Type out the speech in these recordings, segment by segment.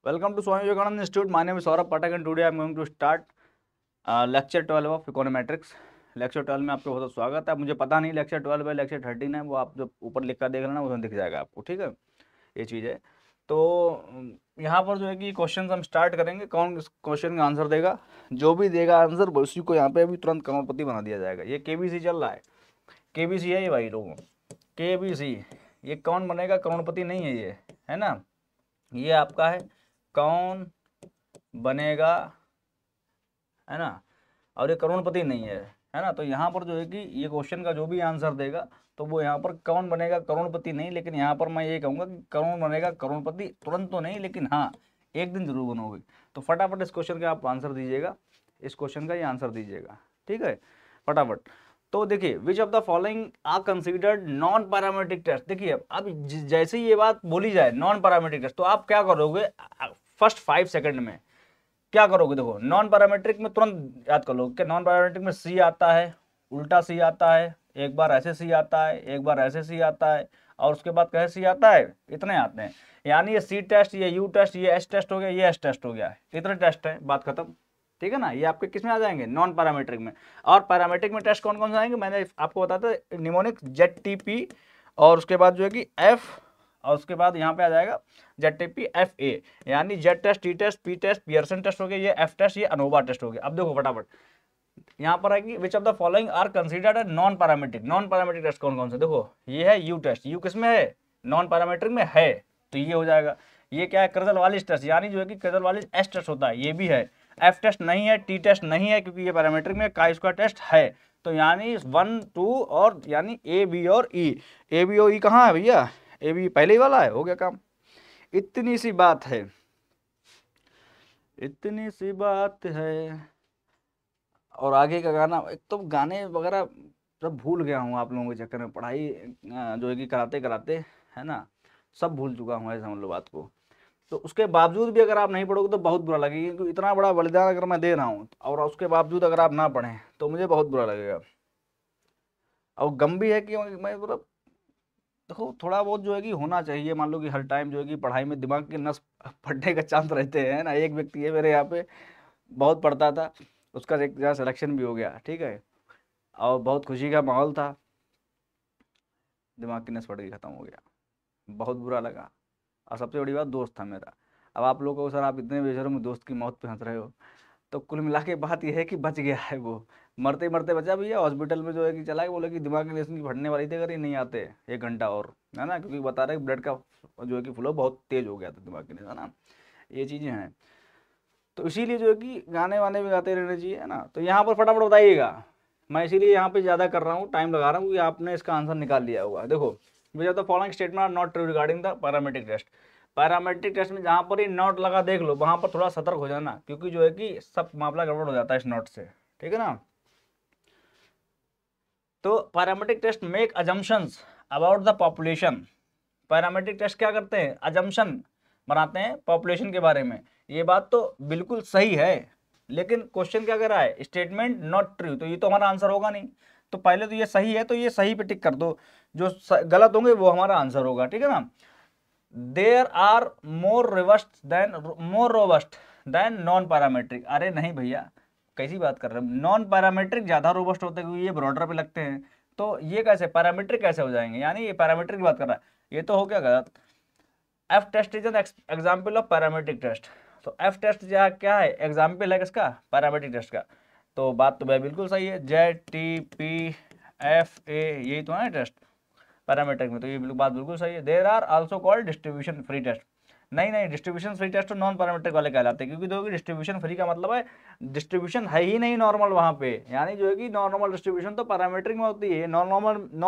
Welcome to Swami Vivekananda Institute. My name is Saurabh Pathak and today I am going to start lecture 12 of econometrics. Lecture 12 में आपका बहुत स्वागत है। मुझे पता नहीं लेक्चर 12 है लेक्चर 13 है, वो आप जब ऊपर लिख कर देख लेना उसमें दिख जाएगा आपको, ठीक है। ये चीज़ है। तो यहाँ पर जो है कि क्वेश्चन हम स्टार्ट करेंगे। कौन क्वेश्चन का आंसर देगा, जो भी देगा आंसर उसी को यहाँ पे अभी तुरंत करोड़पति बना दिया जाएगा। ये केबीसी चल रहा है, केबीसी है ये भाई लोगों, केबीसी। ये कौन बनेगा करोड़पति नहीं है ये, है ना। ये आपका है कौन बनेगा, है ना। और ये करोड़पति नहीं है ना। तो यहाँ पर जो है कि ये क्वेश्चन का जो भी आंसर देगा तो वो यहाँ पर कौन बनेगा करोड़पति नहीं, लेकिन यहाँ पर मैं ये कहूँगा कि कौन बनेगा करोड़पति तुरंत तो नहीं, लेकिन हाँ एक दिन जरूर बनोगे। तो फटाफट इस क्वेश्चन का आप आंसर दीजिएगा, इस क्वेश्चन का ये आंसर दीजिएगा, ठीक है, फटाफट। तो देखिए, which of the following are considered non parametric test. देखिए अब जैसे ही ये बात बोली जाए नॉन पैरामेट्रिक टेस्ट, तो आप क्या करोगे फर्स्ट 5 सेकंड में क्या करोगे। देखो नॉन पैरामेट्रिक में तुरंत याद कर लो कि नॉन पैरामेट्रिक में सी आता है, उल्टा सी आता है, एक बार ऐसे सी आता है, एक बार ऐसे सी आता है, और उसके बाद कैसे सी आता है, इतने आते हैं। यानी ये सी टेस्ट, ये यू टेस्ट, ये एस टेस्ट हो गया, ये एस टेस्ट हो गया, इतने टेस्ट है, बात खत्म, ठीक है ना। ये आपके किस में आ जाएंगे, नॉन पैरामेट्रिक में। और पैरामेट्रिक में टेस्ट कौन कौन से आएंगे, मैंने आपको बताया था, निमोनिक, ZTP, और उसके बाद जो है कि F, और उसके बाद यहाँ पे आ जाएगा ZTP FA, यानी Z test, T test, P test, Pearson test हो गया, ये एफ टेस्ट, ये अनोवा टेस्ट हो गया। अब देखो फटाफट यहाँ पर आएगी which of the following are considered non parametric. Non parametric test कौन कौन से, देखो ये है यू टेस्ट, यू किस में है, नॉन पैरामेट्रिक में है, तो ये हो जाएगा। ये क्या है, क्रेजल-वालिस टेस्ट, यानी जो है कि क्रेजल-वालिस एस टेस्ट होता है, ये भी है। एफ टेस्ट नहीं है, टी टेस्ट नहीं है, क्योंकि ये पैरामेट्रिक में का इसका टेस्ट है। तो यानी 1, 2 और यानी ए, बी और ई। ए, बी और ई कहाँ है भैया, ए, बी पहले ही वाला है, हो गया काम। इतनी सी बात है, इतनी सी बात है। और आगे का गाना, एक तो गाने वगैरह सब भूल गया हूँ आप लोगों के चक्कर में, पढ़ाई जो है कि कराते कराते, है ना, सब भूल चुका हूँ, ऐसा समझ लो बात को। तो उसके बावजूद भी अगर आप नहीं पढ़ोगे तो बहुत बुरा लगेगा, क्योंकि इतना बड़ा बलिदान अगर मैं दे रहा हूँ और उसके बावजूद अगर आप ना पढ़ें तो मुझे बहुत बुरा लगेगा। और गम भी है कि मैं मतलब, देखो थोड़ा बहुत जो है कि होना चाहिए। मान लो कि हर टाइम जो है कि पढ़ाई में दिमाग के नस फटने का चांस रहते हैं ना। एक व्यक्ति है मेरे यहाँ पे, बहुत पढ़ता था, उसका एक जगह सिलेक्शन भी हो गया, ठीक है, और बहुत खुशी का माहौल था, दिमाग की नस फट गई, खत्म हो गया, बहुत बुरा लगा। और सबसे बड़ी बात, दोस्त था मेरा। अब आप लोगों को सर आप इतने बेशर्म में दोस्त की मौत पे हंस रहे हो, तो कुल मिला के बात यह है कि बच गया है वो, मरते मरते बचा भैया। हॉस्पिटल में जो है कि चला गया, बोले कि दिमाग की नस फटने वाली थी, अगर ये नहीं आते 1 घंटा और, है ना, क्योंकि बता रहे ब्लड का जो है कि फ्लो बहुत तेज हो गया था दिमाग की नस, है ना, ये चीज़ें हैं। तो इसीलिए जो है कि गाने वाने भी गाते रहना चाहिए, है ना। तो यहाँ पर फटाफट बताइएगा, मैं इसीलिए यहाँ पे ज़्यादा कर रहा हूँ, टाइम लगा रहा हूँ, क्योंकि आपने इसका आंसर निकाल लिया होगा। देखो, which of the following statement are not true regarding the parametric test. Parametric test में जहाँ पर ये नोट लगा देख लो, वहाँ पर थोड़ा सतर्क हो जाना, क्योंकि जो है कि सब मामला गड़बड़ हो जाता है इस नोट से, ठीक है ना। तो parametric test make assumptions about the population. Parametric test क्या करते हैं, अजम्पशन बनाते हैं पॉपुलेशन के बारे में। ये बात तो बिल्कुल सही है, लेकिन क्वेश्चन क्या कर रहा है, स्टेटमेंट नॉट ट्रू, तो ये तो हमारा आंसर होगा नहीं। तो पहले तो ये सही है, तो ये सही पे टिक कर दो, जो गलत होंगे वो हमारा आंसर होगा, ठीक है ना। There are more robust than non parametric. अरे नहीं भैया, कैसी बात कर रहे हैं, नॉन पैरामेट्रिक ज़्यादा रोबस्ट होते हैं, क्योंकि ये बॉर्डर पे लगते हैं। तो ये कैसे पैरामेट्रिक कैसे हो जाएंगे, यानी ये पैरामेट्रिक की बात कर रहा है, ये तो हो गया गलत। F test is an example of parametric test. तो एफ टेस्ट क्या है, एग्जाम्पल है किसका, पैरामेट्रिक टेस्ट का। तो बात तो भाई बिल्कुल सही है, ZTP FA यही तो है टेस्ट पैरामेट्रिक में, तो ये बात बिल्कुल सही है। There are also called distribution free test. नहीं नहीं, डिस्ट्रीब्यूशन फ्री टेस्ट तो नॉन पैरामेट्रिक वाले कहलाते हैं, क्योंकि देखो डिस्ट्रीब्यूशन फ्री का मतलब है डिस्ट्रीब्यूशन है ही नहीं नॉर्मल वहाँ पे, यानी जो है कि नॉर्मल डिस्ट्रीब्यूशन तो पैरामेट्रिक में होती है, नॉन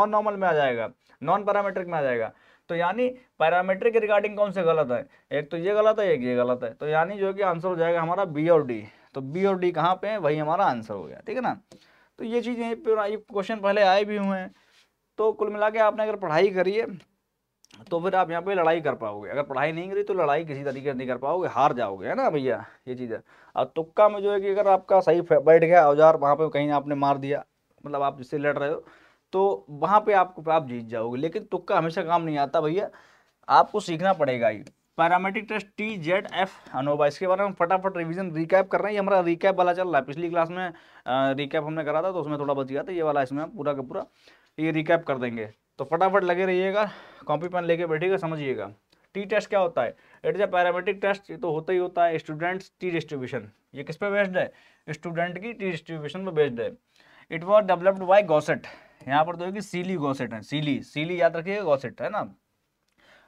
नॉर्मल में आ जाएगा, नॉन पैरामेट्रिक में आ जाएगा। तो यानी पैरामेट्रिक के रिगार्डिंग कौन से गलत है, एक तो ये गलत है, एक ये गलत है, तो यानी जो है कि आंसर हो जाएगा हमारा बी और डी। तो बी और डी कहाँ पे है, वही हमारा आंसर हो गया, ठीक है ना। तो ये चीज़ें ये क्वेश्चन पहले आए भी हुए हैं। तो कुल मिला के आपने अगर पढ़ाई करी है तो फिर आप यहाँ पे लड़ाई कर पाओगे, अगर पढ़ाई नहीं करी तो लड़ाई किसी तरीके से नहीं कर पाओगे, हार जाओगे, है ना भैया, ये चीज़ है। और तुक्का में जो है कि अगर आपका सही बैठ गया औजार, वहाँ पे कहीं आपने मार दिया, मतलब आप जिससे लड़ रहे हो, तो वहाँ पे आप जीत जाओगे। लेकिन तुक्का हमेशा काम नहीं आता भैया, आपको सीखना पड़ेगा ही। Parametric test T Z F ANOVA, इसके बारे में फटाफट रिवीजन रिकैप कर रहे हैं। ये हमारा रिकैप वाला चल रहा है, पिछली क्लास में रिकैप हमने करा था तो उसमें थोड़ा बच गया था, ये वाला इसमें पूरा का पूरा ये रिकैप कर देंगे। तो फटाफट लगे रहिएगा, कॉपी पेन लेके बैठिएगा, समझिएगा। टी टेस्ट क्या होता है? It is a parametric test, ये तो होता ही होता है। स्टूडेंट्स टी डिस्ट्रीब्यूशन, ये किस पे बेस्ड है? स्टूडेंट की टी डिस्ट्रीब्यूशन पे बेस्ड है। It was developed by Gosset, यहाँ पर तो है कि सीली गॉसेट है, सीली सीली याद रखिएगा, गॉसेट है ना,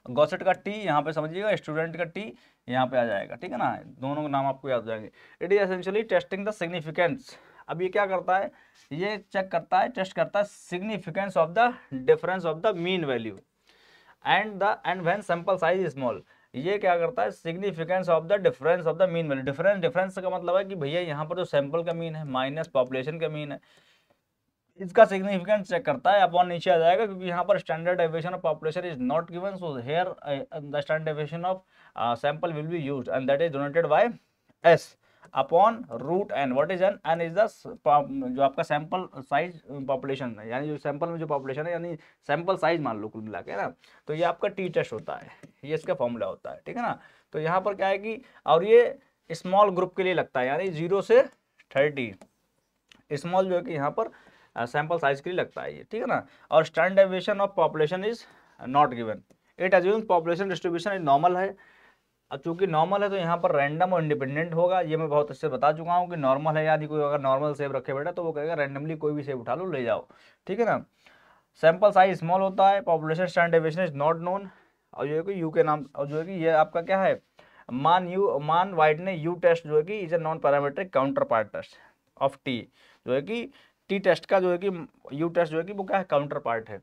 गॉसेट का टी यहाँ पे समझिएगा, स्टूडेंट का टी यहाँ पे आ जाएगा, ठीक है ना, दोनों के नाम आपको याद हो जाएंगे। It is essentially testing the significance, अब ये क्या करता है? ये चेक करता है, टेस्ट करता है significance of the difference of the mean value and when sample size is small. ये क्या करता है? Significance of the difference of the mean value. Difference का मतलब है कि भैया यहाँ पर जो सैंपल का मीन है माइनस पॉपुलेशन का मीन है, इसका सिग्निफिकेंस चेक करता है। अपॉन नीचे आ जाएगा क्योंकि यहाँ पर standard deviation of population is not given, so here the standard deviation of sample will be used and that is denoted by S upon root N. What is N? N is the जो आपका sample size population है, यानी जो sample में जो population है, यानी sample size मान लो कुल मिला के ना। तो ये आपका टी टेस्ट होता है, ये इसका फॉर्मूला होता है, ठीक है ना। तो यहाँ पर क्या है कि, और ये स्मॉल ग्रुप के लिए लगता है, यानी 0 से 30 स्मॉल जो है कि यहाँ पर सैंपल साइज के लिए लगता है ये, ठीक है ना। और standard deviation of population is not given. It assumes population distribution is normal है। अब चूंकि नॉर्मल है तो यहाँ पर रैंडम और इंडिपेंडेंट होगा, ये मैं बहुत अच्छे बता चुका हूँ कि नॉर्मल है, यानी कोई अगर नॉर्मल सेब रखे बैठा तो वो कहेगा रैंडमली कोई भी सेब उठा लो ले जाओ, ठीक है ना। सैंपल साइज स्मॉल होता है, population standard deviation is not known, और जो है कि यू के नाम, और जो है कि ये आपका क्या है, मान वाइट ने यू टेस्ट जो है कि is a non parametric counter part test of T, जो है कि टी टेस्ट का जो है कि यू टेस्ट जो है कि वो क्या है, काउंटर पार्ट है।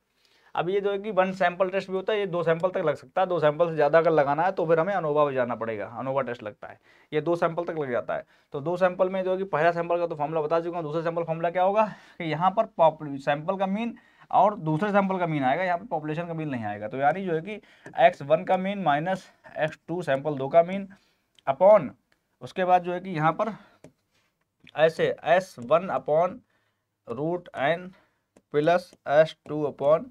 अब ये जो है कि 1 सैंपल टेस्ट भी होता है, ये 2 सैंपल तक लग सकता है, 2 सैंपल से ज़्यादा अगर लगाना है तो फिर हमें अनोवा में जाना पड़ेगा, अनोवा टेस्ट लगता है, ये 2 सैंपल तक लग जाता है। तो 2 सैंपल में जो है कि पहला सैंपल का तो फॉर्मूला बता चुका हूँ, दूसरे सैंपल फॉर्मूला क्या होगा कि यहाँ पर सैंपल का मीन और दूसरे सैंपल का मीन आएगा, यहाँ पर पॉपुलेशन का मीन नहीं आएगा। तो यानी जो है कि x1 का मीन माइनस x2 सैंपल 2 का मीन अपॉन, उसके बाद जो है कि यहाँ पर ऐसे S1 upon root N plus S2 upon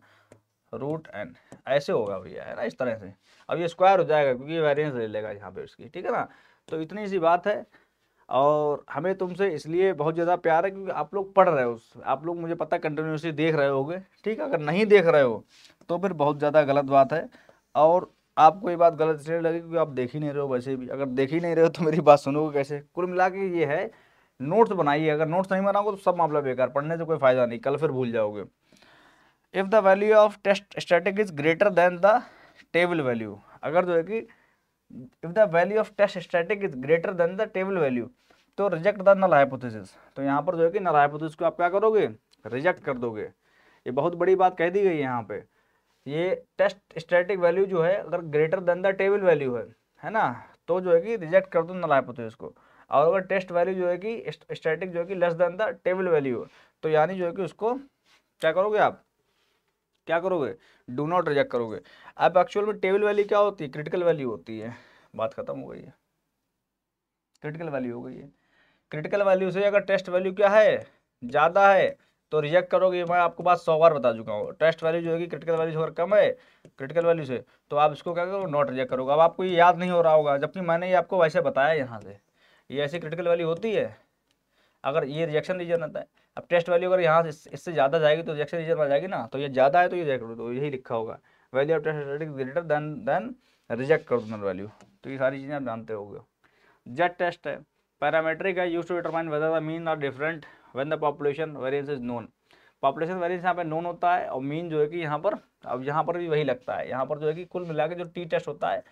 root N, ऐसे होगा भैया, है ना, इस तरह से। अब ये स्क्वायर हो जाएगा क्योंकि ये वेरिएंस ले लेगा यहाँ पे इसकी, ठीक है ना। तो इतनी सी बात है, और हमें तुमसे इसलिए बहुत ज़्यादा प्यार है क्योंकि आप लोग पढ़ रहे हो, आप लोग मुझे पता है कंटिन्यूसली देख रहे होगे, ठीक है। अगर नहीं देख रहे हो तो फिर बहुत ज़्यादा गलत बात है, और आपको ये बात गलत इसलिए लगी क्योंकि आप देख ही नहीं रहे हो। वैसे भी अगर देख ही नहीं रहे हो तो मेरी बात सुनोगे कैसे? कुल मिला के ये है, नोट्स बनाइए, अगर नोट्स नहीं बनाओगे तो सब मामला बेकार, पढ़ने से कोई फायदा नहीं, कल फिर भूल जाओगे। If the value of test static is greater than the table value, अगर जो है कि if the value of test static is greater than the table value तो रिजेक्ट द नल हाइपोथेसिस। तो यहाँ पर जो है कि नल हाइपोथेसिस को आप क्या करोगे? रिजेक्ट कर दोगे। ये बहुत बड़ी बात कह दी गई है यहाँ पे। ये टेस्ट स्टैटिक वैल्यू जो है अगर greater than the table value है ना, तो जो है कि रिजेक्ट कर दो नल हाइपोथेसिस को। और अगर टेस्ट वैल्यू जो है कि स्टैटिक जो है कि less than the table value, तो यानी जो है कि उसको क्या करोगे आप? क्या करोगे? डू नॉट रिजेक्ट करोगे। अब एक्चुअल में टेबल वैल्यू क्या होती है? क्रिटिकल वैल्यू होती है। बात खत्म हो गई है, क्रिटिकल वैल्यू हो गई है। क्रिटिकल वैल्यू से अगर टेस्ट वैल्यू क्या है, ज़्यादा है, तो रिजेक्ट करोगे। मैं आपको बात 100 बार बता चुका हूँ, टेस्ट वैल्यू जो है कि क्रिटिकल वैल्यू से अगर कम है क्रिटिकल वैल्यू से, तो आप इसको क्या करोगे? नॉट रिजेक्ट करोगे। अब आपको ये याद नहीं हो रहा होगा, जबकि मैंने ये आपको वैसे बताया यहाँ से, ये ऐसी क्रिटिकल वैल्यू होती है, अगर ये रिजेक्शन रीजन आता है। अब टेस्ट वैल्यू अगर यहाँ से इससे ज़्यादा जाएगी तो रिजेक्शन रीजन में जाएगी ना, तो ये ज़्यादा है तो ये रिजेक्ट करो, तो यही लिखा होगा value of test greater than reject कर दो वैल्यू। तो ये सारी चीज़ें आप जानते होगे। जेड टेस्ट है, पैरामेट्रिक है, use to determine whether the mean are different when the population variance is known. Population variance यहाँ पे नोन होता है, और मीन जो है कि यहाँ पर, अब यहाँ पर भी वही लगता है। यहाँ पर जो है कि कुल मिला के जो टी टेस्ट होता है,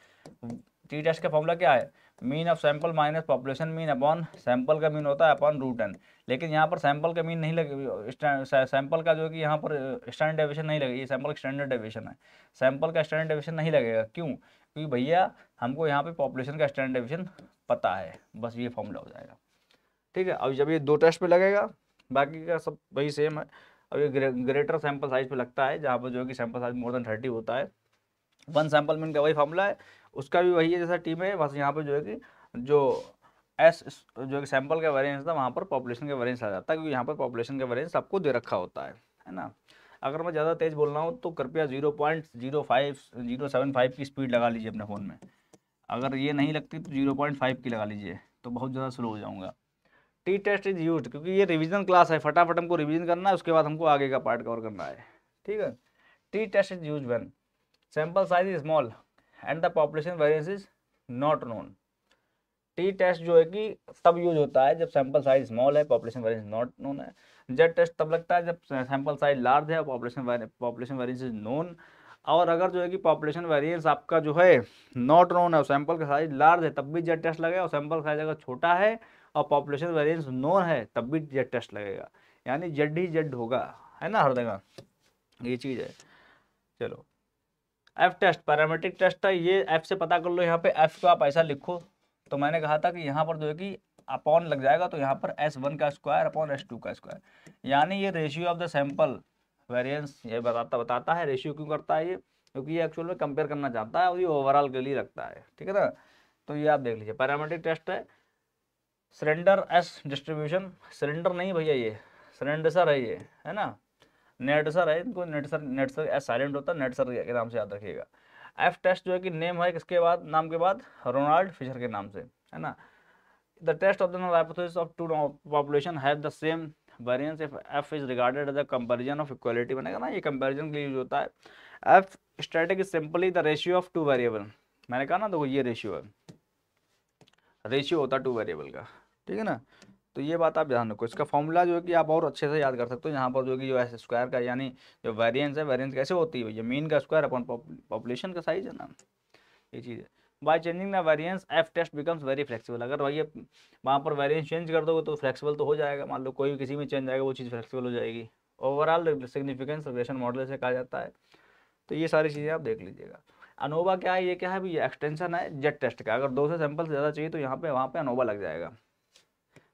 टी टेस्ट का फॉर्मूला क्या है? Mean of sample minus population mean upon sample का मीन होता है अपॉन रूट एन। लेकिन यहाँ पर सैंपल का मीन नहीं लगे, सैंपल का जो है कि यहाँ पर स्टैंडर्ड डेविएशन नहीं लगेगा, ये सैंपल का स्टैंडर्ड डेविएशन है, सैंपल का स्टैंडर्ड डेविएशन नहीं लगेगा। क्यों? क्योंकि भैया हमको यहाँ पे पॉपुलेशन का स्टैंडर्ड डेविएशन पता है, बस ये फॉर्मूला हो जाएगा, ठीक है। अब जब ये 2 टेस्ट पे लगेगा, बाकी का सब वही सेम है। अब ये ग्रेटर सैंपल साइज पे लगता है, जहाँ पर जो है कि सैंपल साइज मोर देन 30 होता है। 1 सैंपल मीन का वही फॉर्मूला है, उसका भी वही है जैसा टी में, बस यहाँ पर जो है कि जो एस जो है कि सैंपल का वेरिएंस था वहाँ पर पॉपुलेशन का वेरिएंस आ जाता है, क्योंकि यहाँ पर पॉपुलेशन का वेरिएंस आपको दे रखा होता है ना। अगर मैं ज़्यादा तेज़ बोल रहा हूँ तो कृपया 0.05 0.75 की स्पीड लगा लीजिए अपने फ़ोन में, अगर ये नहीं लगती तो 0.5 की लगा लीजिए, तो बहुत ज़्यादा स्लो हो जाऊँगा। टी टेस्ट इज यूज, क्योंकि ये रिवीजन क्लास है, फटाफट हमको रिवीजन करना है, उसके बाद हमको आगे का पार्ट कवर करना है, ठीक है। T test is use when sample size is small and the population variance is not known. T test जो है कि तब यूज होता है जब सैंपल साइज स्मॉल है, पॉपुलेशन वेरिएंस नॉट नोन है। जेड टेस्ट तब लगता है जब सैंपल साइज लार्ज है और पॉपुलेशन वेरिएंस इज नोन। और अगर जो है कि पॉपुलेशन वेरिएंस आपका जो है नॉट नोन है और सैंपल का साइज लार्ज है, तब भी जेड टेस्ट लगेगा। और सैंपल साइज अगर छोटा है और पॉपुलेशन वेरिएंस नोन है, तब भी जेड टेस्ट लगेगा। यानी जेड ही जेड होगा, है ना, हर जगह ये चीज़ है। चलो, एफ टेस्ट पैरामीट्रिक टेस्ट है, ये एफ से पता कर लो। यहाँ पे एफ को आप ऐसा लिखो, तो मैंने कहा था कि यहाँ पर जो है कि अपॉन लग जाएगा, तो यहाँ पर S1 का स्क्वायर अपॉन S2 का स्क्वायर, यानी ये ratio of the sample variance ये बताता है। रेशियो क्यों करता है ये? क्योंकि ये एक्चुअल में कंपेयर करना चाहता है और ये ओवरऑल के लिए रखता है, ठीक है ना। तो ये आप देख लीजिए, पैरामीट्रिक टेस्ट है। सिलेंडर एस डिस्ट्रीब्यूशन, सिलेंडर नहीं भैया, ये सिलेंडर है, ये है ना, नेटसर है, इनको नेटसर एस साइलेंट होता है, नेटसर के नाम से याद रखिएगा। एफ टेस्ट जो है कि नेम है किसके बाद, नाम के बाद, रोनाल्ड फिशर के नाम से, है ना। The test of the hypothesis of two population have the same variance if F is regarded as a comparison of equality, बनेगा ना, ये कंपैरिजन के लिए यूज होता है। F static is simply the ratio of two variable, मैंने कहा ना, देखो ये रेशियो है, रेशियो होता है टू वेरिएबल का, ठीक है ना। तो ये बात आप ध्यान रखो। इसका फॉर्मूला जो है कि आप और अच्छे से याद कर सकते हो। यहाँ पर जो कि जो है स्क्वायर का, यानी जो वेरिएंस है, वेरिएंस कैसे होती है भैया, मीन का स्क्वायर अपॉन पॉपुलेशन का साइज, है ना, ये चीज़ है। By changing the variance F test becomes very flexible, अगर भैया वहाँ पर वेरिएंस चेंज कर दोगे तो फ्लेक्सिबल तो हो जाएगा। मान लो कोई भी किसी में चेंज आएगा, वो चीज़ फ्लेक्सिबल हो जाएगी। ओवरऑल सिग्निफिकेंस रिग्रेशन मॉडल से कहा जाता है। तो ये सारी चीज़ें आप देख लीजिएगा। अनोवा क्या है, ये क्या है भैया, एक्सटेंशन है जेड टेस्ट का। अगर 2 से सैंपल से ज़्यादा चाहिए तो यहाँ पे वहाँ पे अनोवा लग जाएगा।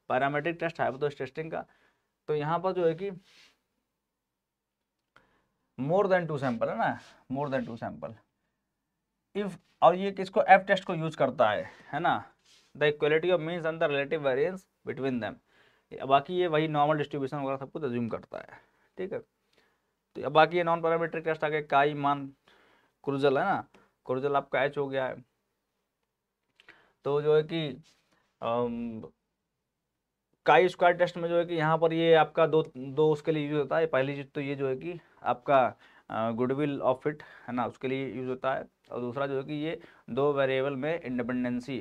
पैरामीट्रिक टेस्ट हाइपोथेसिस टेस्टिंग का, तो यहाँ पर जो है कि मोर देन 2 सैंपल, है ना, मोर देन 2 सैंपल इफ, और ये किसको, एफ टेस्ट को यूज करता है ना, the equality of means and the relative variance between them. बाकी ये वही नॉर्मल डिस्ट्रीब्यूशन वगैरह सब कुछ अज्यूम करता है, ठीक है। तो अब बाकी ये नॉन पैरामीट्रिक टेस्ट आ गए, काई मान क्रूजल, है ना, क्रूजल आपका एच हो गया है। तो जो है कि काई स्क्वायर टेस्ट में जो है कि यहाँ पर ये आपका दो दो उसके लिए यूज होता है। पहली चीज़ तो ये जो है कि आपका गुडविल ऑफ फिट, है ना, उसके लिए यूज होता है। और दूसरा जो है कि ये 2 वेरिएबल में इंडिपेंडेंसी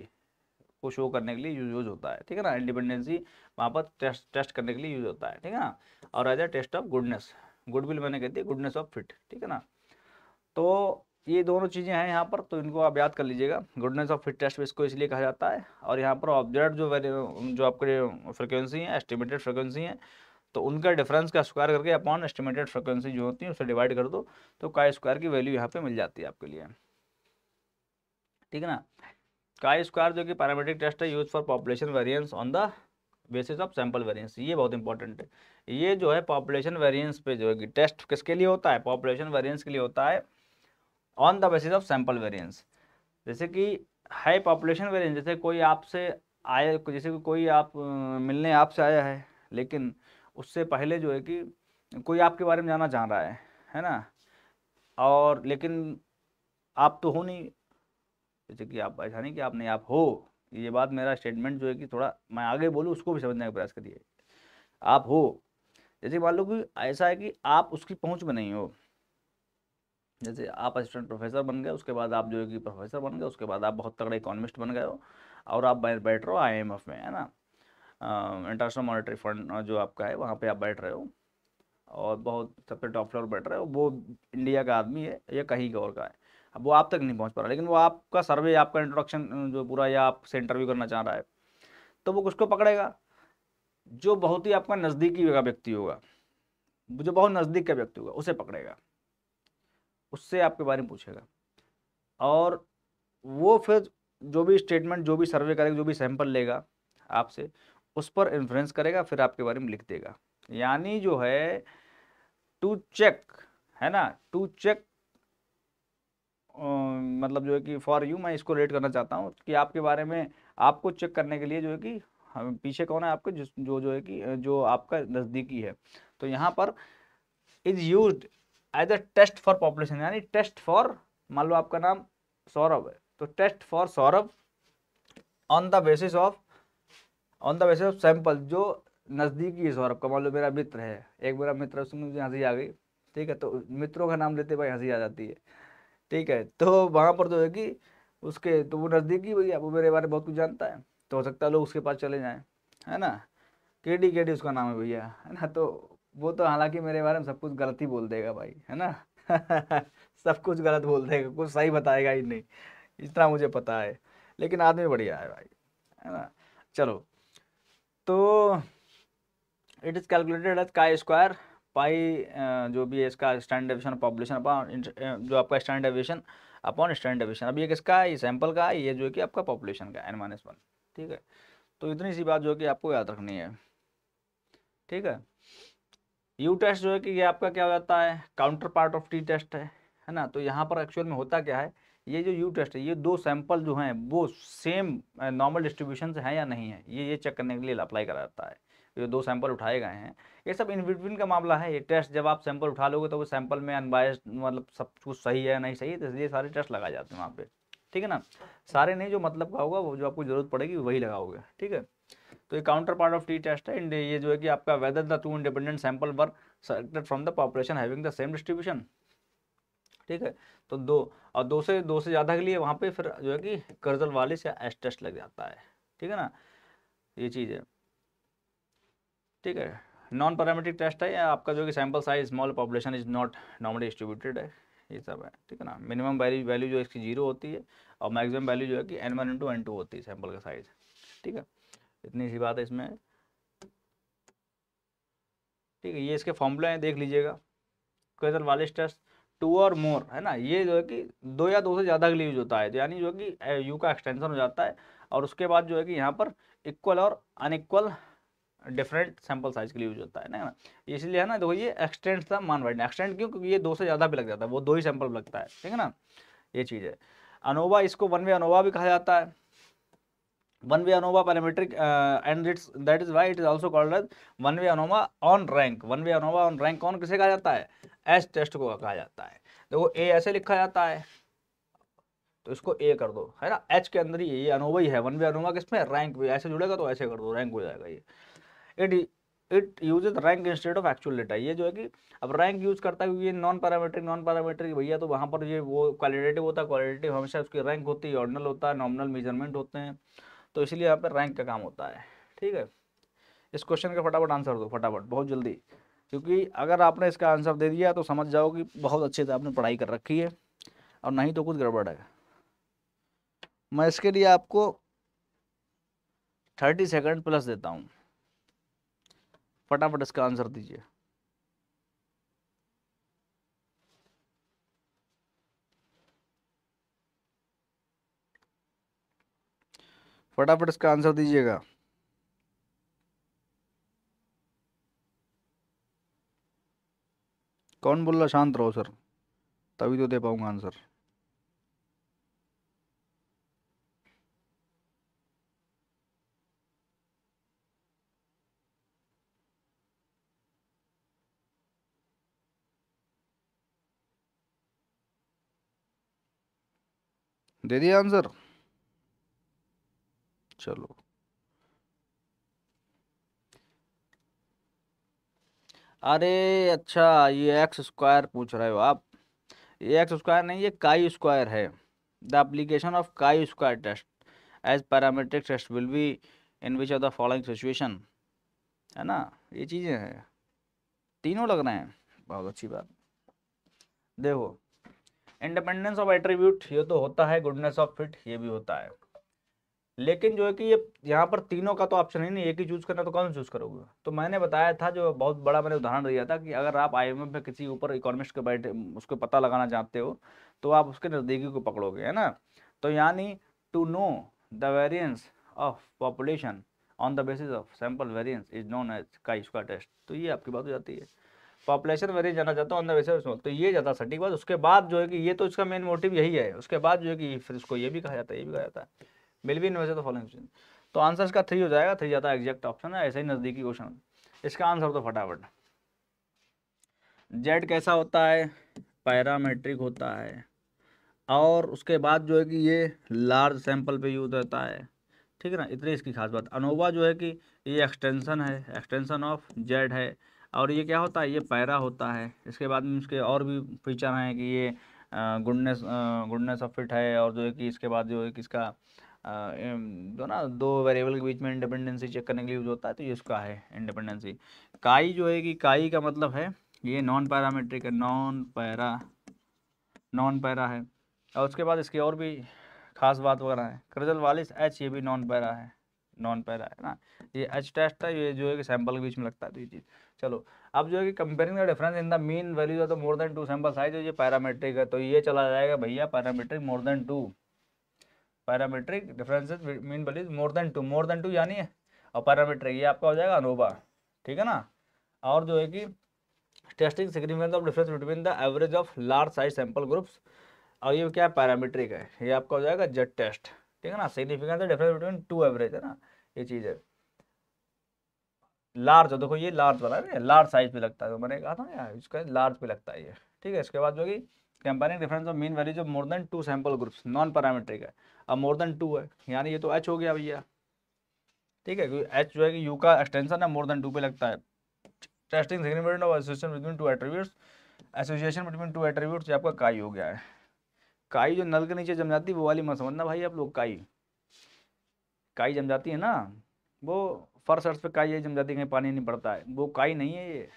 को शो करने के लिए यूज होता है, ठीक है ना। इंडिपेंडेंसी वहाँ पर टेस्ट करने के लिए यूज होता है, ठीक है ना। और as a test of goodness, goodwill मैंने कहती है गुडनेस ऑफ फिट, ठीक है ना। तो ये दोनों चीज़ें हैं यहाँ पर, तो इनको आप याद कर लीजिएगा। गुडनेस ऑफ फिट टेस्ट इसको इसलिए कहा जाता है। और यहाँ पर ऑब्जर्व जो आपके फ्रिक्वेंसी है, एस्टिमेटेड फ्रिक्वेंसी है, तो उनका डिफरेंस का स्क्वायर करके अपॉन एस्टिमेटेड फ्रिक्वेंसी जो होती है उससे डिवाइड कर दो, तो काई स्क्वायर की वैल्यू यहाँ पे मिल जाती है आपके लिए, ठीक है ना। काई स्क्वायर जो कि पैरामीट्रिक टेस्ट है, use for population variance on the basis of sample variance, ये बहुत इंपॉर्टेंट है। ये जो है पॉपुलेशन वेरिएंस पे जो है टेस्ट किसके लिए होता है, पॉपुलेशन वेरिएंस के लिए होता है, on the basis of sample variance. जैसे कि हाई पॉपुलेशन वेरिएंस, जैसे कोई आपसे आए, जैसे कि कोई आप मिलने आपसे आया है, लेकिन उससे पहले जो है कि कोई आपके बारे में जानना चाह रहा है ना, और लेकिन आप तो हो नहीं, जैसे कि आप ऐसा नहीं कि आप नहीं, आप हो। ये बात, मेरा स्टेटमेंट जो है कि थोड़ा मैं आगे बोलूँ उसको भी समझने का प्रयास करिए। आप हो, जैसे मान लो कि ऐसा है कि आप उसकी पहुंच में नहीं हो। जैसे आप असिस्टेंट प्रोफेसर बन गए, उसके बाद आप जो है कि प्रोफेसर बन गए, उसके बाद आप बहुत तगड़े इकोनॉमिस्ट बन गए हो, और आप बैठ रहे हो IMF में, है ना, इंटरनेशनल मॉनेटरी फंड जो आपका है, वहाँ पे आप बैठ रहे हो, और बहुत सबसे टॉप फ्लोर बैठ रहे हो। वो इंडिया का आदमी है या कहीं का और का है, अब वो आप तक नहीं पहुँच पा रहा, लेकिन वो आपका सर्वे, आपका इंट्रोडक्शन जो पूरा, या आपसे इंटरव्यू करना चाह रहा है, तो वो किसको पकड़ेगा, जो बहुत ही आपका नज़दीकी का व्यक्ति होगा, जो बहुत नज़दीक का व्यक्ति होगा उसे पकड़ेगा, उससे आपके बारे में पूछेगा। और वो फिर जो भी स्टेटमेंट, जो भी सर्वे करेगा, जो भी सैंपल लेगा आपसे, उस पर इन्फ्लुएंस करेगा, फिर आपके बारे में लिख देगा। यानी जो है टू चेक, है ना, टू चेक, मतलब जो है कि फॉर यू, मैं इसको रेट करना चाहता हूँ कि आपके बारे में, आपको चेक करने के लिए जो है कि हम पीछे कौन है आपके, जो है कि जो आपका नज़दीकी है। तो यहाँ पर is used as a test for population, यानी टेस्ट फॉर, मान लो आपका नाम सौरभ है, तो test for Saurabh on the basis of sample, जो नज़दीकी है सौरभ का। मान लो मेरा मित्र है, एक मेरा मित्र है, उसमें मुझे हंसी आ गई, ठीक है, तो मित्रों का नाम लेते भाई हंसी आ जाती है, ठीक है। तो वहाँ पर जो है कि उसके तो वो नज़दीकी भैया, वो मेरे बारे में बहुत कुछ जानता है, तो हो सकता है लोग उसके पास चले जाएं, है ना। केडी केडी उसका नाम है भैया, है ना। तो वो तो हालांकि मेरे बारे में सब कुछ गलत ही बोल देगा भाई, है ना। सब कुछ गलत बोल देगा, कुछ सही बताएगा ही नहीं, इतना मुझे पता है। लेकिन आदमी बढ़िया है भाई, है ना। चलो, तो it is calculated as chi square pi, जो भी है इसका स्टैंडर्ड डेविएशन पॉपुलेशन अपॉन जो आपका standard deviation upon standard deviation. अब ये किसका है, ये सैंपल का है, ये जो है कि आपका पॉपुलेशन का n-1, ठीक है। तो इतनी सी बात जो है कि आपको याद रखनी है, ठीक है। यू टेस्ट जो है कि ये आपका क्या हो जाता है, counter part of T test है ना। तो यहाँ पर एक्चुअल में होता क्या है, ये जो यू टेस्ट है, ये दो सैंपल जो हैं वो सेम नॉर्मल डिस्ट्रीब्यूशन से हैं या नहीं है, ये चेक करने के लिए अप्लाई करा जाता है। ये दो सैंपल उठाए गए हैं, ये सब इन बिटवीन का मामला है। ये टेस्ट जब आप सैंपल उठा लोगे तो वो सैंपल में अनबायस्ड, मतलब सब कुछ सही है नहीं सही है, तो इसलिए सारे टेस्ट लगाए जाते हैं वहाँ पे, ठीक है ना। सारे नहीं, जो मतलब का होगा वो जो आपको जरूरत पड़ेगी वही लगाओगे, ठीक है। तो ये counter part of T test है। ये जो है कि आपका whether the two independent sample were selected from the population having the same distribution, ठीक है। तो दो से ज़्यादा के लिए वहाँ पे फिर जो है कि कर्जल वालिस या एस टेस्ट लग जाता है, ठीक है ना। ये चीज़ है, ठीक है। नॉन पैरामीट्रिक टेस्ट है, या आपका जो कि sample size small population is not normally distributed है, ये सब है, ठीक है ना। मिनिमम वैल्यू जो इसकी 0 होती है, और मैक्सिमम वैल्यू जो है कि n1 × n2 होती है सैंपल का साइज, ठीक है। इतनी सी बात है इसमें, ठीक है। ये इसके फॉर्मूले हैं, देख लीजिएगा। कर्जल वालिस टेस्ट, 2 और मोर, है ना, ये जो है कि 2 या 2 से ज़्यादा के लिए यूज होता है, तो यानी जो है कि यू का एक्सटेंशन हो जाता है, और उसके बाद जो है कि यहाँ पर इक्वल और अनइक्वल डिफरेंट सैंपल साइज के लिए यूज होता है ना। इसलिए है ना, देखो ये एक्सटेंड था मान वर्ड, एक्सटेंड क्यों, क्योंकि ये 2 से ज़्यादा भी लग जाता है, वो 2 ही सैंपल लगता है, ठीक है ना। ये चीज़ है। अनोवा, इसको वन वे अनोवा भी कहा जाता है, one way ANOVA parametric, and it's that is why it is also called as one way ANOVA on rank. One way ANOVA on rank कौन किसे कहा जाता है, एस टेस्ट को कहा जाता है। देखो ए ऐसे लिखा जाता है, तो इसको ए कर दो, है ना, एच के अंदर ही ये अनोवा ही है। वन वे अनोवा किसमें, रैंक भी ऐसे जुड़ेगा तो ऐसे कर दो, रैंक हो जाएगा ये। It uses rank instead of actual data, ये जो है कि अब रैंक यूज करता है क्योंकि ये नॉन पैरामीट्रिक भैया, तो वहाँ पर ये वो क्वालिटेटिव होता है, क्वालिटेटिव हमेशा उसकी रैंक होती है, ऑर्डिनल होता है, नॉमिनल मेजरमेंट होते हैं, तो इसलिए यहाँ पर रैंक का काम होता है, ठीक है। इस क्वेश्चन का फटाफट आंसर दो, फटाफट, बहुत जल्दी, क्योंकि अगर आपने इसका आंसर दे दिया तो समझ जाओ कि बहुत अच्छे से आपने पढ़ाई कर रखी है, और नहीं तो कुछ गड़बड़ है। मैं इसके लिए आपको 30 सेकंड प्लस देता हूँ, फटाफट इसका आंसर दीजिए। फटाफट इसका आंसर दीजिएगा। कौन बोल रहा, शांत रहो सर, तभी तो दे पाऊंगा आंसर। दे दिया आंसर, चलो। अरे अच्छा, ये एक्स स्क्वायर पूछ रहे हो आप, ये एक्स स्क्वायर नहीं, ये काई स्क्वायर है। The application of chi square test as parametric test will be in which of the following situation, है ना। ये चीज़ें हैं, तीनों लग रहे हैं, बहुत अच्छी बात। देखो, इंडिपेंडेंस ऑफ एट्रीब्यूट ये तो होता है, गुडनेस ऑफ फिट ये भी होता है, लेकिन जो है कि ये यहाँ पर तीनों का तो ऑप्शन ही नहीं, एक ही चूज करना, तो कौन चूज करोगे। तो मैंने बताया था, जो बहुत बड़ा मैंने उदाहरण दिया था, कि अगर आप आईएमएफ में किसी ऊपर इकोनॉमिस्ट के बैठे उसको पता लगाना चाहते हो, तो आप उसके नज़दीकी को पकड़ोगे, है ना। तो यानी to know the variance of population on the basis of sample variance is known as chi square test, तो ये आपकी बात हो जाती है। पॉपुलेशन वेरियंस जाना चाहता हूँ ऑन द बेसिस, तो ये ज़्यादा सटीक बात। उसके बाद जो है कि ये तो इसका मेन मोटिव यही है, उसके बाद जो है कि फिर इसको ये भी कहा जाता है, ये भी कहा जाता है बिलविन वैसे तो फॉलोइंग। तो आंसर इसका 3 हो जाएगा, 3 जाता है एग्जैक्ट ऑप्शन है, ऐसे ही नज़दीकी क्वेश्चन। इसका आंसर तो फटाफट, जेड कैसा होता है, पैरामेट्रिक होता है, और उसके बाद जो है कि ये लार्ज सैंपल पे यूज होता है, ठीक है ना। इतनी इसकी खास बात। अनोवा जो है कि ये एक्सटेंशन है, एक्सटेंशन ऑफ जेड है। और ये क्या होता है, ये पैरा होता है। इसके बाद में इसके और भी फीचर हैं कि ये गुडनेस ऑफ फिट है। और जो है कि इसके बाद जो है कि इसका जो ना दो वेरिएबल के बीच में इंडिपेंडेंसी चेक करने के लिए यूज होता है, तो ये इसका है इंडिपेंडेंसी। काई जो है कि काई का मतलब है ये नॉन पैरामेट्रिक है, नॉन पैरा है। और उसके बाद इसकी और भी खास बात वगैरह है। कर्जल वालिस एच, ये भी नॉन पैरा है, नॉन पैरा है ना। ये एच टेस्ट है, ये जो है कि सैंपल के बीच में लगता है, तो ये चीज़। चलो अब जो है कि comparing the difference in the mean values of the more than 2 sample size, ये पैरामेट्रिक है, तो ये चला जाएगा भैया parametric more than 2। Parametric differences mean values more than two यानी है। और पैरामेट्रिक ये आपका हो जाएगा अनोवा, ठीक है ना। और जो है कि testing significance of difference between the average of large size sample groups, और ये क्या है पैरामीट्रिक है, ये आपका हो जाएगा जेड टेस्ट, ठीक है ना। Significance of difference between two average है ना, ये चीज़ है। लार्ज है, देखो ये लार्ज वाला है, लार्ज साइज पे लगता है, तो मैंने कहा था ना यार इसका लार्ज पे लगता है ये, ठीक है। इसके बाद जो कि comparing difference of mean values of more than 2 sample groups, non parametric है। अब मोर देन 2 है यानी ये तो एच हो गया भैया, ठीक है, क्योंकि एच जो है कि यू का एक्सटेंशन है, मोर देन 2 पे लगता है। Testing significance of association between two attributes, association between two attributes, ये आपका काई हो गया है। काई जो नल के नीचे जम जाती है वो वाली मत समझना भाई आप लोग। काई काई जम जाती है ना, वो फर्श अर्थ पे काई जम जाती है, कहीं पानी नहीं पड़ता है, वो काई नहीं है ये।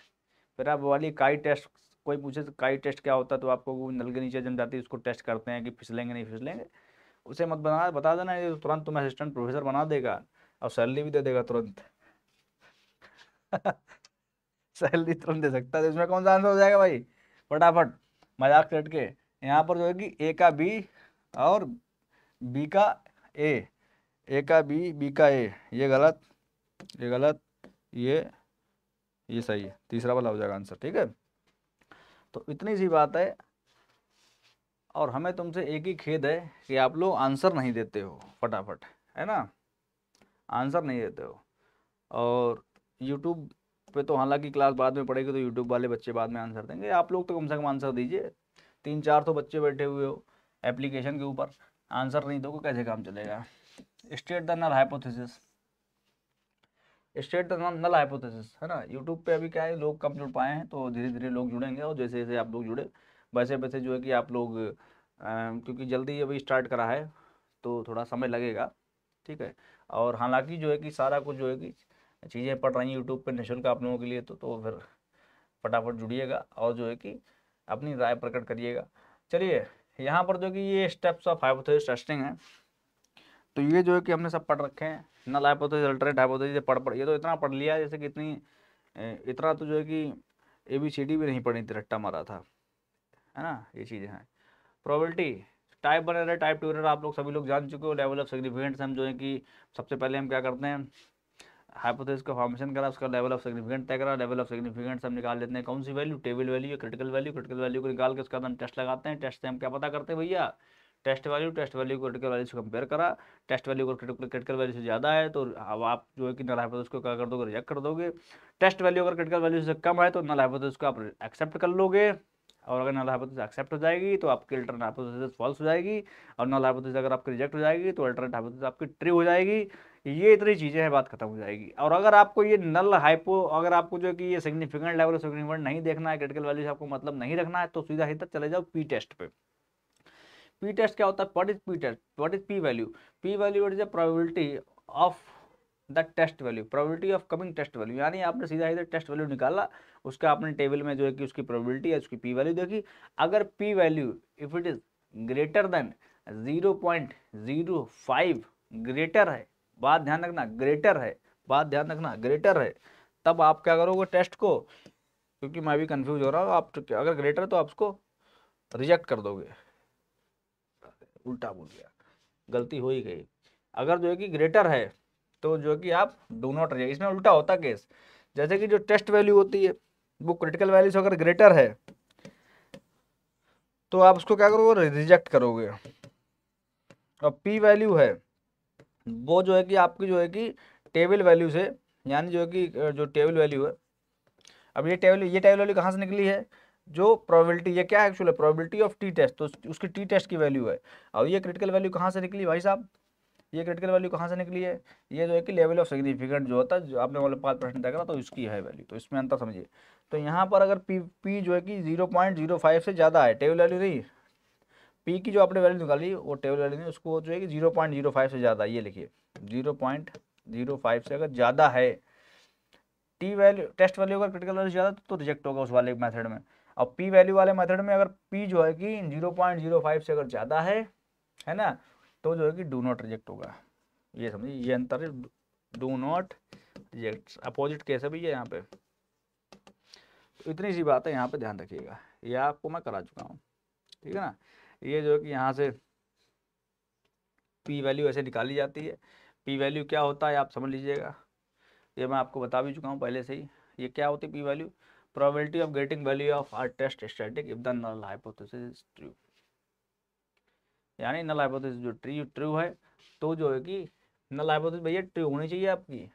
फिर आप वो वाली काई टेस्ट, कोई पूछे तो काई टेस्ट क्या होता है, तो आपको वो नल के नीचे जम जाती है उसको टेस्ट करते हैं कि फिसलेंगे नहीं फिसलेंगे। उसे मत बता देना, ये तुरंत तुम्हें असिस्टेंट प्रोफेसर बना देगा और सैलरी भी दे देगा तुरंत। सैलरी तुरंत दे सकता है, तो इसमें कौन सा आंसर हो जाएगा भाई, फटाफट मजाक करके के। यहाँ पर जो है कि ए का बी और बी का ए, ए का बी का ए, ये गलत, ये गलत, ये सही है, तीसरा वाला हो जाएगा आंसर, ठीक है। तो इतनी सी बात है। और हमें तुमसे एक ही खेद है कि आप लोग आंसर नहीं देते हो फटाफट, है ना, आंसर नहीं देते हो। और यूट्यूब पे तो हालांकि क्लास बाद में पढ़ेगी, तो यूट्यूब वाले बच्चे बाद में आंसर देंगे, आप लोग तो कम से कम आंसर दीजिए। 3-4 तो बच्चे बैठे हुए हो एप्लीकेशन के ऊपर, आंसर नहीं दोगे कैसे काम चलेगा। State the null hypothesis, state the null hypothesis, है ना। यूट्यूब पे अभी क्या है, लोग कम जुड़ पाए हैं, तो धीरे धीरे लोग जुड़ेंगे, और जैसे जैसे आप लोग जुड़े वैसे वैसे जो है कि आप लोग क्योंकि जल्दी अभी स्टार्ट करा है तो थोड़ा समय लगेगा, ठीक है। और हालांकि जो है कि सारा कुछ जो है कि चीज़ें पढ़ रही हैं यूट्यूब पे निःशुल्क आप लोगों के लिए, तो फिर फटाफट जुड़िएगा और जो है कि अपनी राय प्रकट करिएगा। चलिए यहाँ पर जो कि ये स्टेप्स ऑफ हाइपोथेसिस टेस्टिंग है, तो ये जो है कि हमने सब पढ़ रखे हैं। नल हाइपोथेसिस, अल्टरनेट हाइपोथेसिस पढ़ ये तो इतना पढ़ लिया जैसे कि इतना तो जो है कि ABCD भी नहीं पढ़ी थी, रट्टा मारा था, है ना, ये चीज़ें हैं। Probability, type 1 error, type 2 error आप लोग सभी लोग जान चुके हो। लेवल ऑफ सिग्निफिकेंस हम जो है कि सबसे पहले हम क्या करते हैं, हाइपोथेसिस का फॉर्मेशन करा, उसका लेवल ऑफ सिग्निफिकेंस तय करा। लेवल ऑफ सिग्निफिकेंस हम निकाल लेते हैं कौन सी वैल्यू, टेबल वैल्यू या क्रिटिकल वैल्यू। क्रिटिकल वैल्यू को निकाल के उसका हम टेस्ट लगाते हैं। टेस्ट से हम क्या पता करते हैं भैया, टेस्ट वैल्यू को क्रिटिकल वैल्यू से कंपेयर करा। टेस्ट वैल्यू को क्रिटिकल वैल्यू से ज़्यादा है तो अब आप जो है कि नल हाइपोथेसिस को क्या कर दोगे, रिजेक्ट कर दोगे। टेस्ट वैल्यू अगर क्रिटिकल वैल्यू से कम है तो नल हाइपोथेसिस को आप एक्सेप्ट कर लोगे, और अगर नल हाइपोथेसिस एक्सेप्ट हो जाएगी तो आपकी अल्टरनेट हाइपोथेसिस फॉल्स हो जाएगी, और नल हाइपोथेसिस अगर आपकी रिजेक्ट हो जाएगी तो अल्टरनेट हाइपोथेसिस आपकी ट्रू हो जाएगी। ये इतनी चीज़ें हैं, बात खत्म हो जाएगी। और अगर आपको ये नल हाइपो, अगर आपको जो कि ये सिग्निफिकेंट लेवल ऑफ सिग्निफिकेंट नहीं देखना है, क्रिटिकल वैल्यू से आपको मतलब नहीं रखना है, तो सीधा ही तक चले जाओ पी टेस्ट पे। पी टेस्ट क्या होता है, what is P test, what is P value. P value is the probability of the test value, probability of coming test value, यानी आपने सीधा इधर टेस्ट वैल्यू निकाला, उसका आपने टेबल में जो है कि उसकी प्रोबेबिलिटी है, उसकी पी वैल्यू देखी। अगर P value if it is greater then 0.05, greater है, बात ध्यान रखना, ग्रेटर है, बात ध्यान रखना, ग्रेटर है, तब आप क्या करोगे टेस्ट को, क्योंकि मैं भी कंफ्यूज हो रहा हूँ, आप अगर ग्रेटर तो आप उसको रिजेक्ट कर दोगे। उल्टा बोल गया, गलती हो ही गई। अगर जो है कि ग्रेटर है तो जो है कि आप डू नॉट रिजेक्ट। इसमें उल्टा होता केस, जैसे कि जो टेस्ट वैल्यू होती है वो क्रिटिकल वैल्यू से अगर ग्रेटर है तो आप उसको क्या करोगे, रिजेक्ट करोगे। और पी वैल्यू है वो जो है कि आपकी जो है कि टेबल वैल्यू से, यानी जो है कि जो टेबल वैल्यू है, अब ये टेबल वैल्यू कहाँ से निकली है, जो प्रोबेबिलिटी, ये क्या है actually, probability of T test, तो उसकी टी टेस्ट की वैल्यू है। और ये क्रिटिकल वैल्यू कहाँ से निकली भाई साहब, ये क्रिटिकल वैल्यू कहाँ से निकली है, ये जो है कि लेवल ऑफ सिग्निफिकेंट जो होता है, जो आपने मतलब 5% तक करा तो इसकी है वैल्यू, तो इसमें अंतर समझिए। तो यहाँ पर अगर पी जो है कि 0.05 से ज़्यादा है, टेबल वैल्यू नहीं, पी की जो आपने वैल्यू निकाली वो टेबल वैल्यू नहीं, उसको जो है कि 0.05 से ज़्यादा, ये लिखिए 0.05 से अगर ज़्यादा है टी वैल्यू, टेस्ट वैल्यू अगर क्रिटिकल वैल्यू ज़्यादा तो रिजेक्ट होगा उस वाले मेथड में। और पी वैल्यू वाले मेथड में अगर पी जो है कि 0.05 से अगर ज़्यादा है ना, तो जो है कि डू नॉट रिजेक्ट होगा। ये समझिए, ये अंतर है, do not reject, opposite case है भैया यहाँ पे। तो इतनी सी बात है, यहाँ पे ध्यान रखिएगा, ये आपको मैं करा चुका हूँ, ठीक है ना। ये जो है कि यहाँ से पी वैल्यू ऐसे निकाली जाती है। पी वैल्यू क्या होता है आप समझ लीजिएगा, ये मैं आपको बता भी चुका हूँ पहले से ही। ये क्या होती है P value, probability of getting value of our test static if the null hypothesis is true. यानी नल हाइपोथेसिस जो ट्रू है, तो जो है कि नल हाइपोथेसिस भैया ट्रू होनी चाहिए आपकी,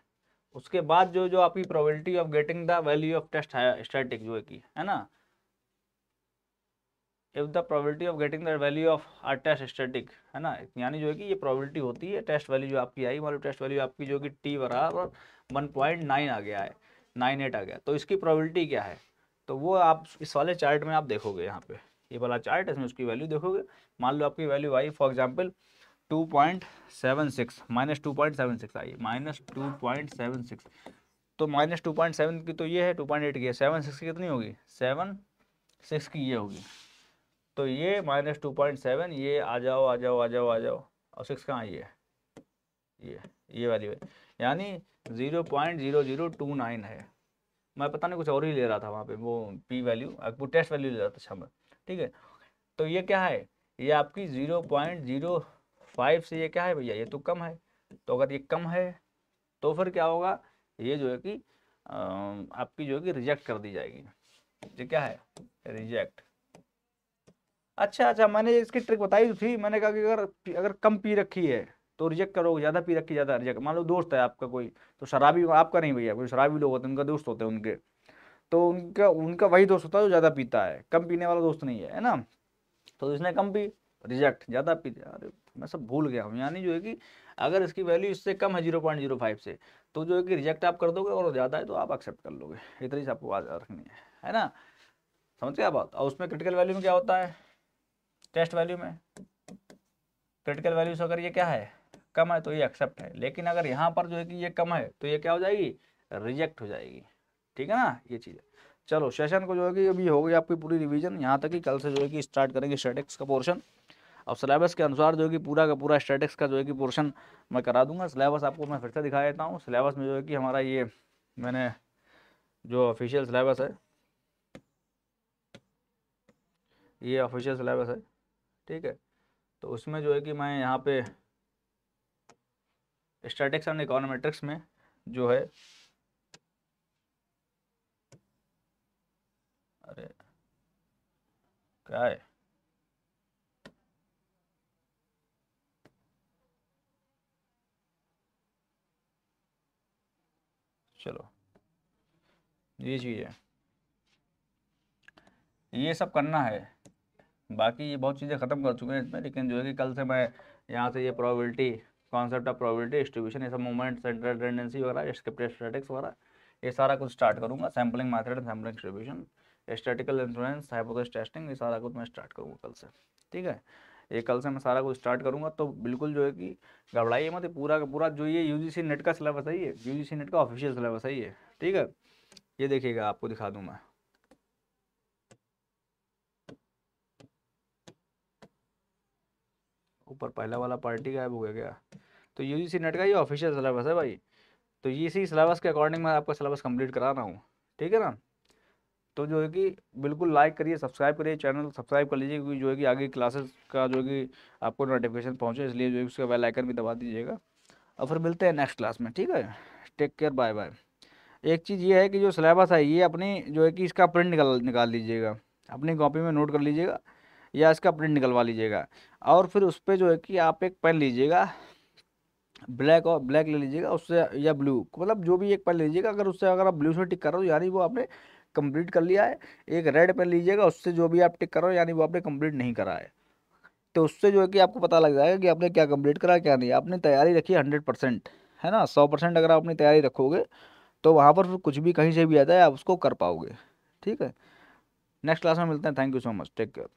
उसके बाद जो जो आपकी probability of getting the value of test static जो है कि, है ना, if the probability of getting the value of our test static, है ना, यानी जो है कि ये प्रोबेबिलिटी होती है टेस्ट वैल्यू जो आपकी आई, मतलब टेस्ट वैल्यू आपकी जो कि टी बराबर 1.9 आ गया है, 98 आ गया, तो इसकी प्रोबेबिलिटी क्या है, तो वो आप इस वाले चार्ट में आप देखोगे, यहाँ पे ये वाला चार्ट है, इसमें उसकी वैल्यू देखोगे। मान लो आपकी वैल्यू आई फॉर एग्जाम्पल 2.76 -2.76 आई, -2.76, तो -2.7 की तो ये है, 2.8 की है, 7.6 की कितनी होगी, 7.6 की ये होगी, तो ये -2.7, ये आ जाओ आ जाओ आ जाओ आ जाओ, और 6 कहाँ, ये वाली है, यानी 0.0029 है। मैं पता नहीं कुछ और ही ले रहा था वहाँ पे, वो पी वैल्यू वो टेस्ट वैल्यू ले रहा था शाम, ठीक है। तो ये क्या है, ये आपकी 0.05 से ये क्या है भैया, ये तो कम है, तो अगर ये कम है तो फिर क्या होगा, ये जो है कि आपकी जो है कि रिजेक्ट कर दी जाएगी, ये क्या है, रिजेक्ट। अच्छा अच्छा, मैंने इसकी ट्रिक बताई तो थी, मैंने कहा कि अगर अगर कम पी रखी है तो रिजेक्ट करोगे, ज़्यादा पी रखी ज़्यादा रिजेक्ट। मान लो दोस्त है आपका कोई, तो शराबी, आपका नहीं भैया, कोई शराबी लोग होते हैं उनका दोस्त होते हैं उनके, तो उनका उनका वही दोस्त होता है जो ज़्यादा पीता है, कम पीने वाला दोस्त नहीं है ना। तो इसने कम पी, रिजेक्ट, ज़्यादा पी, अरे मैं सब भूल गया हूँ, यानी जो है कि अगर इसकी वैल्यू इससे कम है 0.05 से, तो जो है कि रिजेक्ट आप कर दोगे, और ज़्यादा है तो आप एक्सेप्ट कर लोगे, इतनी सी आपको बात रखनी है ना, समझ गया बात। और उसमें क्रिटिकल वैल्यू में क्या होता है, टेस्ट वैल्यू में क्रिटिकल वैल्यू से अगर ये क्या है, कम है तो ये एक्सेप्ट है, लेकिन अगर यहाँ पर जो है कि ये कम है तो ये क्या हो जाएगी, रिजेक्ट हो जाएगी, ठीक है ना, ये चीज़ है। चलो सेशन को जो है कि अभी हो गई आपकी पूरी रिवीजन, यहाँ तक ही, कल से जो है कि स्टार्ट करेंगे स्टैटिक्स का पोर्शन। अब सिलेबस के अनुसार जो है कि पूरा का पूरा स्टैटिक्स का जो है कि पोर्शन मैं करा दूंगा। सिलेबस आपको मैं फिर से दिखा देता हूँ। सिलेबस में जो है कि हमारा ये, मैंने जो ऑफिशियल सिलेबस है, ये ऑफिशियल सिलेबस है, ठीक है। तो उसमें जो है कि मैं यहाँ पे स्टैटिक्स एंड इकोनोमेट्रिक्स में जो है, अरे क्या है, चलो ये चीज़ है, ये सब करना है। बाकी ये बहुत चीज़ें ख़त्म कर चुके हैं इसमें, लेकिन जो है कि कल से मैं यहाँ से ये probability, concept of probability distribution, ये सब मूवमेंट, सेंट्रल टेंडेंसी वगैरह, स्क्रिप्टेड स्टैटिक्स वगैरह, ये सारा कुछ स्टार्ट करूँगा। Sampling method, sampling distribution, statistical influence, hypothesis testing, ये सारा कुछ मैं स्टार्ट करूँगा कल से, ठीक है। ये कल से मैं सारा कुछ स्टार्ट करूँगा, तो बिल्कुल जो है कि घबराइए मत, पूरा का पूरा जो ये यूजीसी नेट का सिलेबस है, ये यूजीसी नेट का ऑफिशियल सिलेबस है ये, ठीक है। ये देखिएगा, आपको दिखा दूँ मैं, ऊपर पहला वाला पार्टी गायब हो गया क्या, तो यूजीसी नेट का ये ऑफिशियल सिलेबस है भाई। तो इसी सिलेबस के अकॉर्डिंग मैं आपका सिलेबस कंप्लीट करा रहा हूँ, ठीक है ना। तो जो है कि बिल्कुल लाइक करिए, सब्सक्राइब करिए, चैनल सब्सक्राइब कर लीजिए, क्योंकि जो है कि आगे क्लासेस का जो है कि आपको नोटिफिकेशन पहुँचे, इसलिए जो है उसका बेल आइकन भी दबा दीजिएगा। और फिर मिलते हैं नेक्स्ट क्लास में, ठीक है। Take care, bye bye. एक चीज़ ये है कि जो सिलेबस है, ये अपनी जो है कि इसका प्रिंट निकाल निकाल लीजिएगा, अपनी कॉपी में नोट कर लीजिएगा, या इसका प्रिंट निकलवा लीजिएगा। और फिर उस पर जो है कि आप एक पेन लीजिएगा, ब्लैक, और ब्लैक ले लीजिएगा उससे, या ब्लू, मतलब जो भी एक पेन ले लीजिएगा, अगर उससे अगर आप ब्लू से टिक कर रहे हो, यानी वो आपने कंप्लीट कर लिया है, एक रेड पेन लीजिएगा, उससे जो भी आप टिक करो यानी वो आपने कंप्लीट नहीं करा है, तो उससे जो है कि आपको पता लग जाएगा कि आपने क्या कंप्लीट करा क्या नहीं। आपने तैयारी रखी 100%, है ना, 100% अगर आप अपनी तैयारी रखोगे तो वहाँ पर फिर कुछ भी कहीं से भी आता है आप उसको कर पाओगे। ठीक है, नेक्स्ट क्लास में मिलते हैं। Thank you so much, take care.